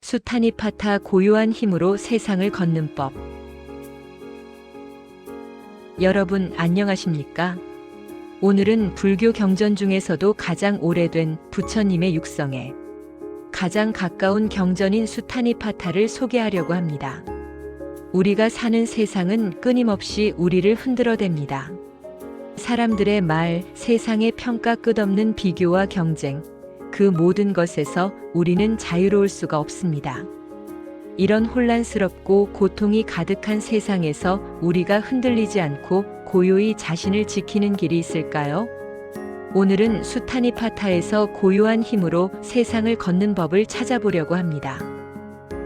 수타니파타 고요한 힘으로 세상을 걷는 법. 여러분 안녕하십니까? 오늘은 불교 경전 중에서도 가장 오래된 부처님의 육성에 가장 가까운 경전인 수타니파타를 소개하려고 합니다. 우리가 사는 세상은 끊임없이 우리를 흔들어댑니다. 사람들의 말, 세상의 평가, 끝없는 비교와 경쟁, 그 모든 것에서 우리는 자유로울 수가 없습니다. 이런 혼란스럽고 고통이 가득한 세상에서 우리가 흔들리지 않고 고요히 자신을 지키는 길이 있을까요? 오늘은 수타니파타에서 고요한 힘으로 세상을 걷는 법을 찾아보려고 합니다.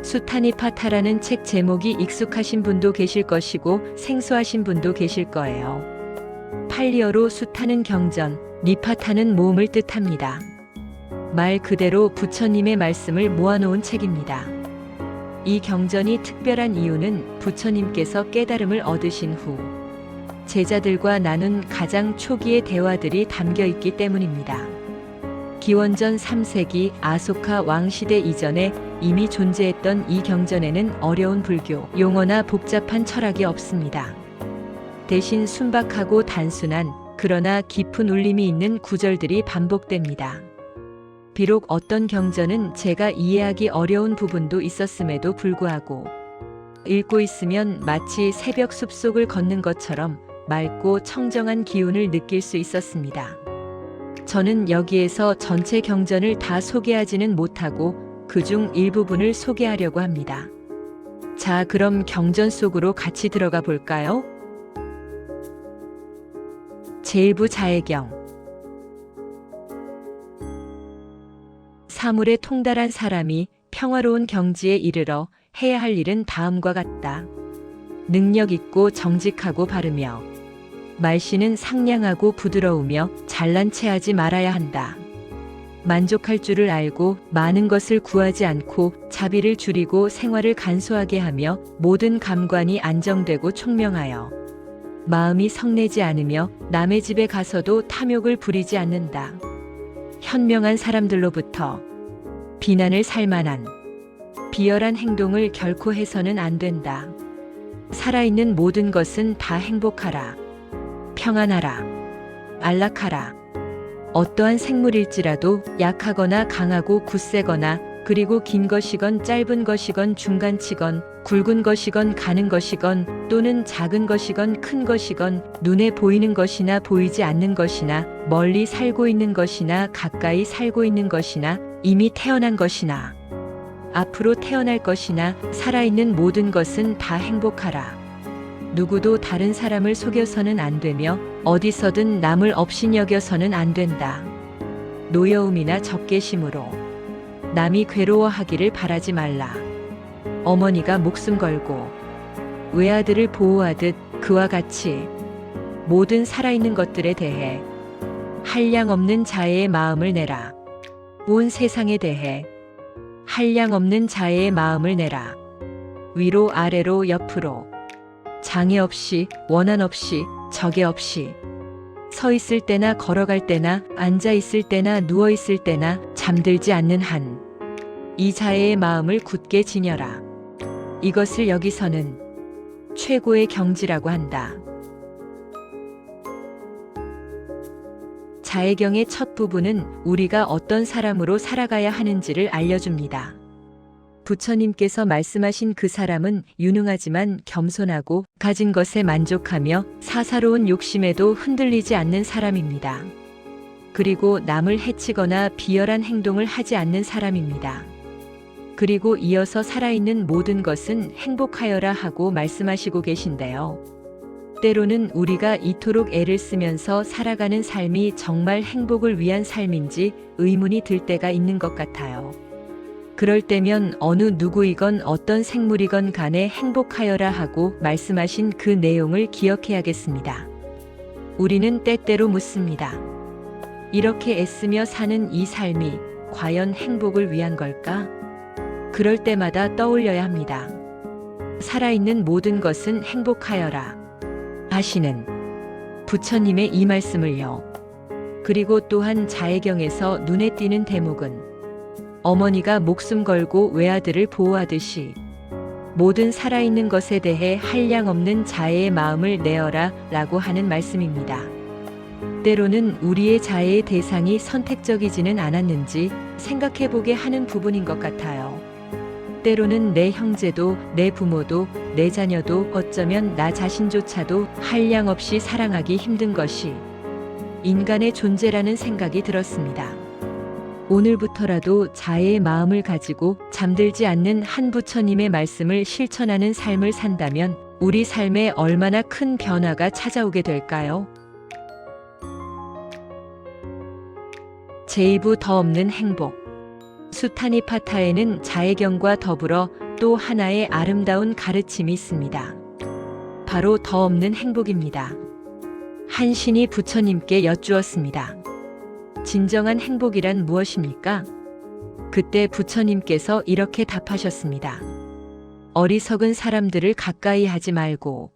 수타니파타라는 책 제목이 익숙하신 분도 계실 것이고 생소하신 분도 계실 거예요. 팔리어로 수타는 경전, 니파타는 모음을 뜻합니다. 말 그대로 부처님의 말씀을 모아놓은 책입니다. 이 경전이 특별한 이유는 부처님께서 깨달음을 얻으신 후 제자들과 나눈 가장 초기의 대화들이 담겨 있기 때문입니다. 기원전 3세기 아소카 왕 시대 이전에 이미 존재했던 이 경전에는 어려운 불교 용어나 복잡한 철학이 없습니다. 대신 순박하고 단순한 그러나 깊은 울림이 있는 구절들이 반복됩니다. 비록 어떤 경전은 제가 이해하기 어려운 부분도 있었음에도 불구하고 읽고 있으면 마치 새벽 숲속을 걷는 것처럼 맑고 청정한 기운을 느낄 수 있었습니다. 저는 여기에서 전체 경전을 다 소개하지는 못하고 그중 일부분을 소개하려고 합니다. 자, 그럼 경전 속으로 같이 들어가 볼까요? 제1부 자해경. 사물에 통달한 사람이 평화로운 경지에 이르러 해야 할 일은 다음과 같다. 능력 있고 정직하고 바르며 말씨는 상냥하고 부드러우며 잘난 체하지 말아야 한다. 만족할 줄을 알고 많은 것을 구하지 않고 자비를 줄이고 생활을 간소하게 하며 모든 감관이 안정되고 총명하여 마음이 성내지 않으며 남의 집에 가서도 탐욕을 부리지 않는다. 현명한 사람들로부터 비난을 살 만한 비열한 행동을 결코 해서는 안 된다. 살아있는 모든 것은 다 행복하라. 평안하라. 안락하라. 어떠한 생물일지라도 약하거나 강하고 굳세거나 그리고 긴 것이건 짧은 것이건 중간치건 굵은 것이건 가는 것이건 또는 작은 것이건 큰 것이건 눈에 보이는 것이나 보이지 않는 것이나 멀리 살고 있는 것이나 가까이 살고 있는 것이나 이미 태어난 것이나 앞으로 태어날 것이나 살아있는 모든 것은 다 행복하라. 누구도 다른 사람을 속여서는 안 되며 어디서든 남을 업신여겨서는 안 된다. 노여움이나 적개심으로 남이 괴로워하기를 바라지 말라. 어머니가 목숨 걸고 외아들을 보호하듯 그와 같이 모든 살아있는 것들에 대해 한량 없는 자애의 마음을 내라. 온 세상에 대해 한량 없는 자애의 마음을 내라. 위로 아래로 옆으로 장애 없이 원한 없이 적애 없이 서 있을 때나 걸어갈 때나 앉아 있을 때나 누워 있을 때나 잠들지 않는 한 이 자애의 마음을 굳게 지녀라. 이것을 여기서는 최고의 경지라고 한다. 자해경의 첫 부분은 우리가 어떤 사람으로 살아가야 하는지를 알려줍니다. 부처님께서 말씀하신 그 사람은 유능하지만 겸손하고 가진 것에 만족하며 사사로운 욕심에도 흔들리지 않는 사람입니다. 그리고 남을 해치거나 비열한 행동을 하지 않는 사람입니다. 그리고 이어서 살아있는 모든 것은 행복하여라 하고 말씀하시고 계신데요. 때로는 우리가 이토록 애를 쓰면서 살아가는 삶이 정말 행복을 위한 삶인지 의문이 들 때가 있는 것 같아요. 그럴 때면 어느 누구이건 어떤 생물이건 간에 행복하여라 하고 말씀하신 그 내용을 기억해야겠습니다. 우리는 때때로 묻습니다. 이렇게 애쓰며 사는 이 삶이 과연 행복을 위한 걸까? 그럴 때마다 떠올려야 합니다. 살아있는 모든 것은 행복하여라 하시는 부처님의 이 말씀을요. 그리고 또한 자해경에서 눈에 띄는 대목은 어머니가 목숨 걸고 외아들을 보호하듯이 모든 살아있는 것에 대해 한량없는 자애의 마음을 내어라 라고 하는 말씀입니다. 때로는 우리의 자애의 대상이 선택적이지는 않았는지 생각해보게 하는 부분인 것 같아요. 때로는 내 형제도, 내 부모도, 내 자녀도, 어쩌면 나 자신조차도 한량없이 사랑하기 힘든 것이 인간의 존재라는 생각이 들었습니다. 오늘부터라도 자애의 마음을 가지고 잠들지 않는 한 부처님의 말씀을 실천하는 삶을 산다면 우리 삶에 얼마나 큰 변화가 찾아오게 될까요? 제2부 더 없는 행복. 수타니파타에는 자애경과 더불어 또 하나의 아름다운 가르침이 있습니다. 바로 더 없는 행복입니다. 한 신이 부처님께 여쭈었습니다. 진정한 행복이란 무엇입니까? 그때 부처님께서 이렇게 답하셨습니다. 어리석은 사람들을 가까이 하지 말고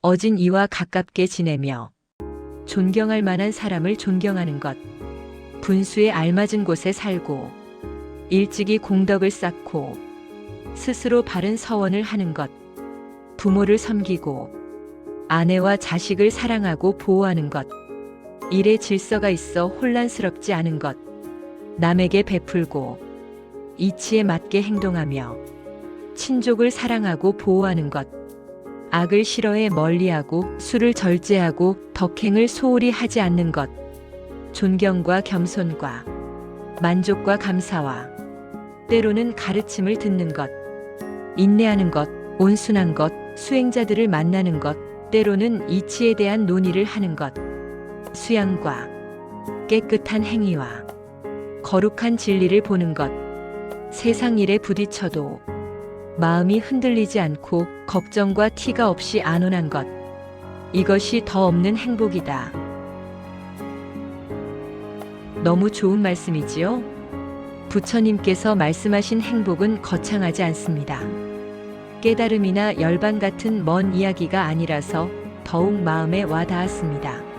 어진 이와 가깝게 지내며 존경할 만한 사람을 존경하는 것, 분수에 알맞은 곳에 살고 일찍이 공덕을 쌓고 스스로 바른 서원을 하는 것, 부모를 섬기고 아내와 자식을 사랑하고 보호하는 것, 일에 질서가 있어 혼란스럽지 않은 것, 남에게 베풀고 이치에 맞게 행동하며 친족을 사랑하고 보호하는 것, 악을 싫어해 멀리하고 술을 절제하고 덕행을 소홀히 하지 않는 것, 존경과 겸손과 만족과 감사와 때로는 가르침을 듣는 것, 인내하는 것, 온순한 것, 수행자들을 만나는 것, 때로는 이치에 대한 논의를 하는 것, 수양과 깨끗한 행위와 거룩한 진리를 보는 것, 세상 일에 부딪혀도 마음이 흔들리지 않고 걱정과 티가 없이 안온한 것, 이것이 더 없는 행복이다. 너무 좋은 말씀이지요? 부처님께서 말씀하신 행복은 거창하지 않습니다. 깨달음이나 열반 같은 먼 이야기가 아니라서 더욱 마음에 와닿았습니다.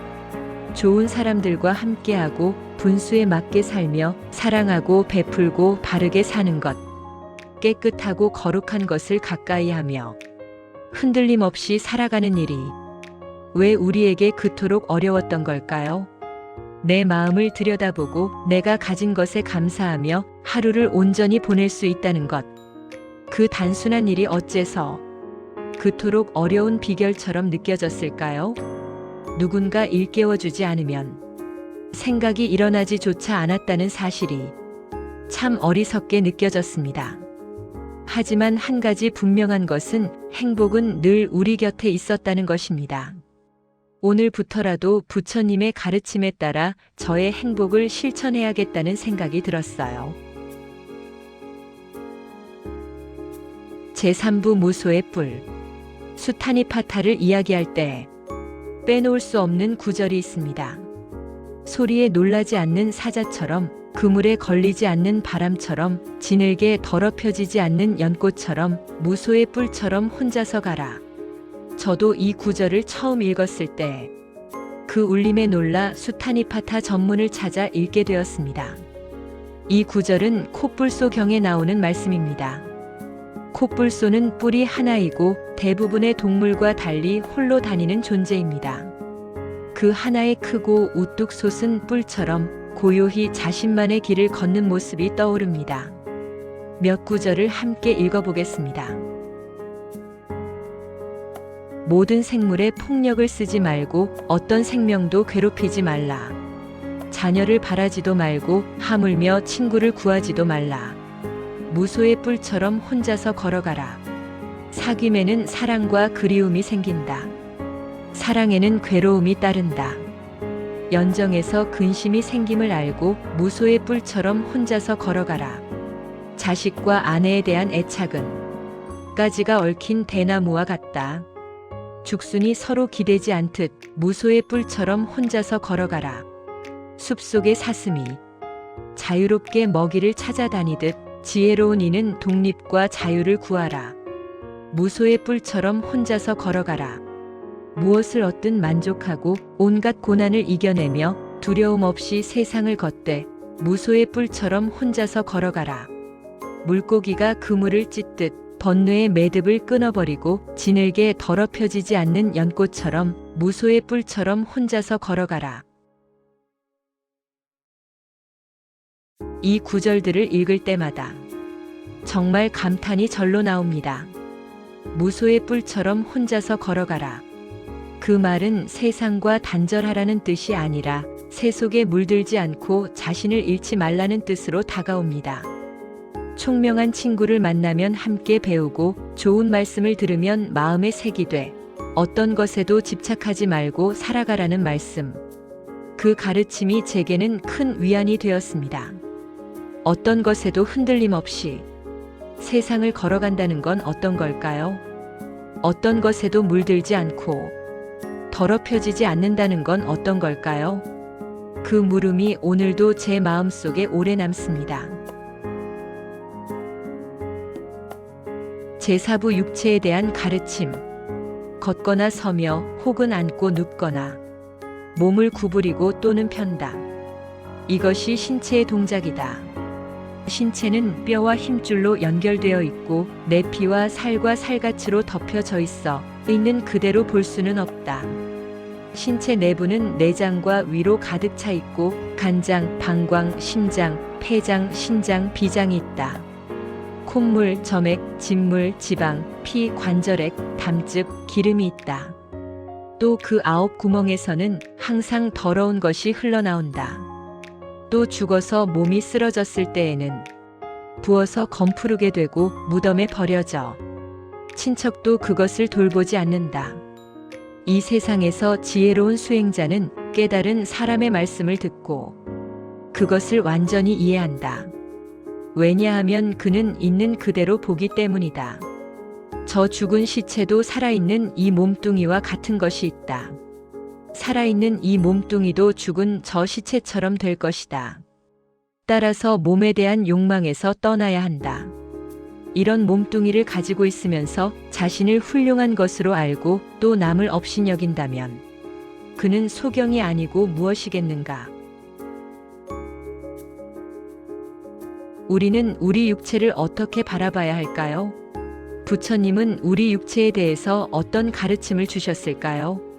좋은 사람들과 함께하고 분수에 맞게 살며 사랑하고 베풀고 바르게 사는 것, 깨끗하고 거룩한 것을 가까이 하며 흔들림 없이 살아가는 일이 왜 우리에게 그토록 어려웠던 걸까요? 내 마음을 들여다보고 내가 가진 것에 감사하며 하루를 온전히 보낼 수 있다는 것, 그 단순한 일이 어째서 그토록 어려운 비결처럼 느껴졌을까요? 누군가 일깨워주지 않으면 생각이 일어나지조차 않았다는 사실이 참 어리석게 느껴졌습니다. 하지만 한 가지 분명한 것은 행복은 늘 우리 곁에 있었다는 것입니다. 오늘부터라도 부처님의 가르침에 따라 저의 행복을 실천해야겠다는 생각이 들었어요. 제3부 무소의 뿔. 수타니파타를 이야기할 때 빼놓을 수 없는 구절이 있습니다. 소리에 놀라지 않는 사자처럼, 그물에 걸리지 않는 바람처럼, 지늘게 더럽혀지지 않는 연꽃처럼, 무소의 뿔처럼 혼자서 가라. 저도 이 구절을 처음 읽었을 때 그 울림에 놀라 수타니파타 전문을 찾아 읽게 되었습니다. 이 구절은 코뿔소경에 나오는 말씀입니다. 코뿔소는 뿔이 하나이고 대부분의 동물과 달리 홀로 다니는 존재입니다. 그 하나의 크고 우뚝 솟은 뿔처럼 고요히 자신만의 길을 걷는 모습이 떠오릅니다. 몇 구절을 함께 읽어보겠습니다. 모든 생물에 폭력을 쓰지 말고 어떤 생명도 괴롭히지 말라. 자녀를 바라지도 말고 하물며 친구를 구하지도 말라. 무소의 뿔처럼 혼자서 걸어가라. 사귐에는 사랑과 그리움이 생긴다. 사랑에는 괴로움이 따른다. 연정에서 근심이 생김을 알고 무소의 뿔처럼 혼자서 걸어가라. 자식과 아내에 대한 애착은 가지가 얽힌 대나무와 같다. 죽순이 서로 기대지 않듯 무소의 뿔처럼 혼자서 걸어가라. 숲속의 사슴이 자유롭게 먹이를 찾아다니듯 지혜로운 이는 독립과 자유를 구하라. 무소의 뿔처럼 혼자서 걸어가라. 무엇을 얻든 만족하고 온갖 고난을 이겨내며 두려움 없이 세상을 걷되 무소의 뿔처럼 혼자서 걸어가라. 물고기가 그물을 찢듯 번뇌의 매듭을 끊어버리고 지늘게 더럽혀지지 않는 연꽃처럼 무소의 뿔처럼 혼자서 걸어가라. 이 구절들을 읽을 때마다 정말 감탄이 절로 나옵니다. 무소의 뿔처럼 혼자서 걸어가라. 그 말은 세상과 단절하라는 뜻이 아니라 새 속에 물들지 않고 자신을 잃지 말라는 뜻으로 다가옵니다. 총명한 친구를 만나면 함께 배우고 좋은 말씀을 들으면 마음에 색이 돼 어떤 것에도 집착하지 말고 살아가라는 말씀. 그 가르침이 제게는 큰 위안이 되었습니다. 어떤 것에도 흔들림 없이 세상을 걸어간다는 건 어떤 걸까요? 어떤 것에도 물들지 않고 더럽혀지지 않는다는 건 어떤 걸까요? 그 물음이 오늘도 제 마음속에 오래 남습니다. 제4부 육체에 대한 가르침. 걷거나 서며 혹은 앉고 눕거나 몸을 구부리고 또는 편다. 이것이 신체의 동작이다. 신체는 뼈와 힘줄로 연결되어 있고 내 피와 살과 살갗으로 덮여져 있는 그대로 볼 수는 없다. 신체 내부는 내장과 위로 가득 차 있고 간장, 방광, 심장, 폐장, 신장, 비장이 있다. 콧물, 점액, 진물, 지방, 피, 관절액, 담즙, 기름이 있다. 또 그 9 구멍에서는 항상 더러운 것이 흘러나온다. 또 죽어서 몸이 쓰러졌을 때에는 부어서 검푸르게 되고 무덤에 버려져 친척도 그것을 돌보지 않는다. 이 세상에서 지혜로운 수행자는 깨달은 사람의 말씀을 듣고 그것을 완전히 이해한다. 왜냐하면 그는 있는 그대로 보기 때문이다. 저 죽은 시체도 살아있는 이 몸뚱이와 같은 것이 있다. 살아있는 이 몸뚱이도 죽은 저 시체처럼 될 것이다. 따라서 몸에 대한 욕망에서 떠나야 한다. 이런 몸뚱이를 가지고 있으면서 자신을 훌륭한 것으로 알고 또 남을 업신여긴다면 그는 소경이 아니고 무엇이겠는가? 우리는 우리 육체를 어떻게 바라봐야 할까요? 부처님은 우리 육체에 대해서 어떤 가르침을 주셨을까요?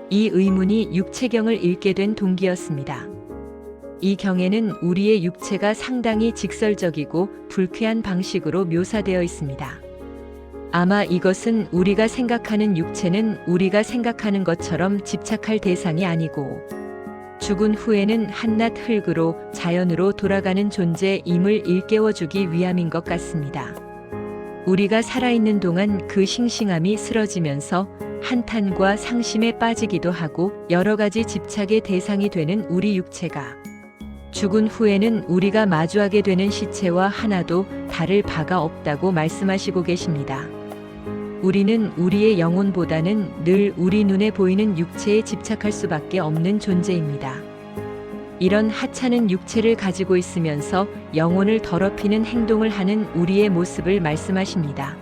이 의문이 육체경을 읽게 된 동기였습니다. 이 경에는 우리의 육체가 상당히 직설적이고 불쾌한 방식으로 묘사되어 있습니다. 아마 이것은 우리가 생각하는 육체는 우리가 생각하는 것처럼 집착할 대상이 아니고 죽은 후에는 한낱 흙으로 자연으로 돌아가는 존재임을 일깨워주기 위함인 것 같습니다. 우리가 살아있는 동안 그 싱싱함이 쓰러지면서 한탄과 상심에 빠지기도 하고 여러 가지 집착의 대상이 되는 우리 육체가 죽은 후에는 우리가 마주하게 되는 시체와 하나도 다를 바가 없다고 말씀하시고 계십니다. 우리는 우리의 영혼보다는 늘 우리 눈에 보이는 육체에 집착할 수밖에 없는 존재입니다. 이런 하찮은 육체를 가지고 있으면서 영혼을 더럽히는 행동을 하는 우리의 모습을 말씀하십니다.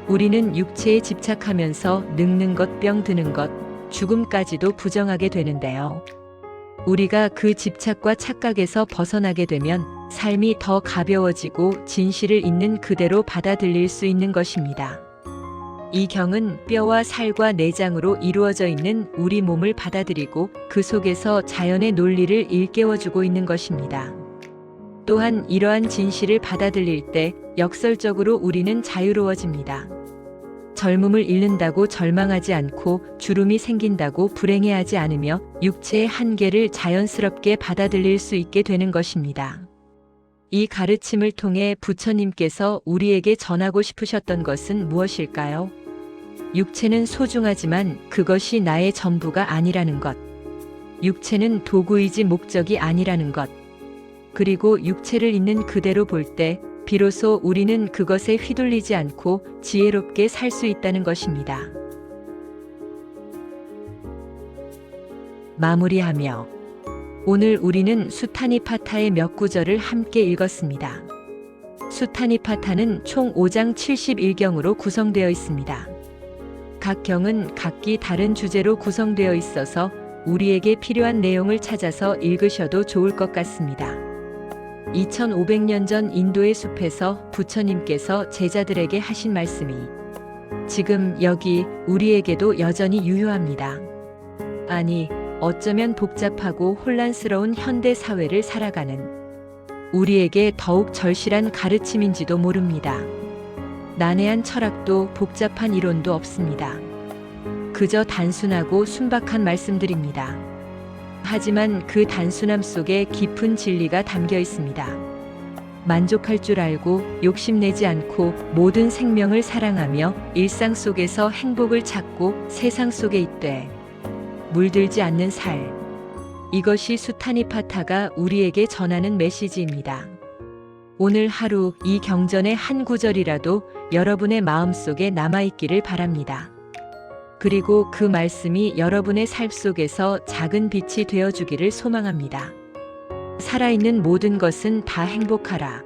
우리는 육체에 집착하면서 늙는 것, 병 드는 것, 죽음까지도 부정하게 되는데요. 우리가 그 집착과 착각에서 벗어나게 되면 삶이 더 가벼워지고 진실을 있는 그대로 받아들일 수 있는 것입니다. 이 경은 뼈와 살과 내장으로 이루어져 있는 우리 몸을 받아들이고 그 속에서 자연의 논리를 일깨워주고 있는 것입니다. 또한 이러한 진실을 받아들일 때 역설적으로 우리는 자유로워집니다. 젊음을 잃는다고 절망하지 않고 주름이 생긴다고 불행해하지 않으며 육체의 한계를 자연스럽게 받아들일 수 있게 되는 것입니다. 이 가르침을 통해 부처님께서 우리에게 전하고 싶으셨던 것은 무엇일까요? 육체는 소중하지만 그것이 나의 전부가 아니라는 것. 육체는 도구이지 목적이 아니라는 것. 그리고 육체를 있는 그대로 볼 때 비로소 우리는 그것에 휘둘리지 않고 지혜롭게 살 수 있다는 것입니다. 마무리하며 오늘 우리는 수타니파타의 몇 구절을 함께 읽었습니다. 수타니파타는 총 5장 71경으로 구성되어 있습니다. 각 경은 각기 다른 주제로 구성되어 있어서 우리에게 필요한 내용을 찾아서 읽으셔도 좋을 것 같습니다. 2500년 전 인도의 숲에서 부처님께서 제자들에게 하신 말씀이 지금 여기 우리에게도 여전히 유효합니다. 아니, 어쩌면 복잡하고 혼란스러운 현대 사회를 살아가는 우리에게 더욱 절실한 가르침인지도 모릅니다. 난해한 철학도 복잡한 이론도 없습니다. 그저 단순하고 순박한 말씀들입니다. 하지만 그 단순함 속에 깊은 진리가 담겨 있습니다. 만족할 줄 알고 욕심내지 않고 모든 생명을 사랑하며 일상 속에서 행복을 찾고 세상 속에 있되 물들지 않는 살. 이것이 수타니파타가 우리에게 전하는 메시지입니다. 오늘 하루 이 경전의 한 구절이라도 여러분의 마음속에 남아있기를 바랍니다. 그리고 그 말씀이 여러분의 삶 속에서 작은 빛이 되어주기를 소망합니다. 살아있는 모든 것은 다 행복하라.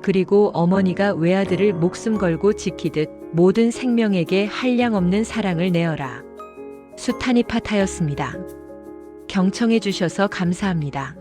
그리고 어머니가 외아들을 목숨 걸고 지키듯 모든 생명에게 한량없는 사랑을 내어라. 수타니파타였습니다. 경청해 주셔서 감사합니다.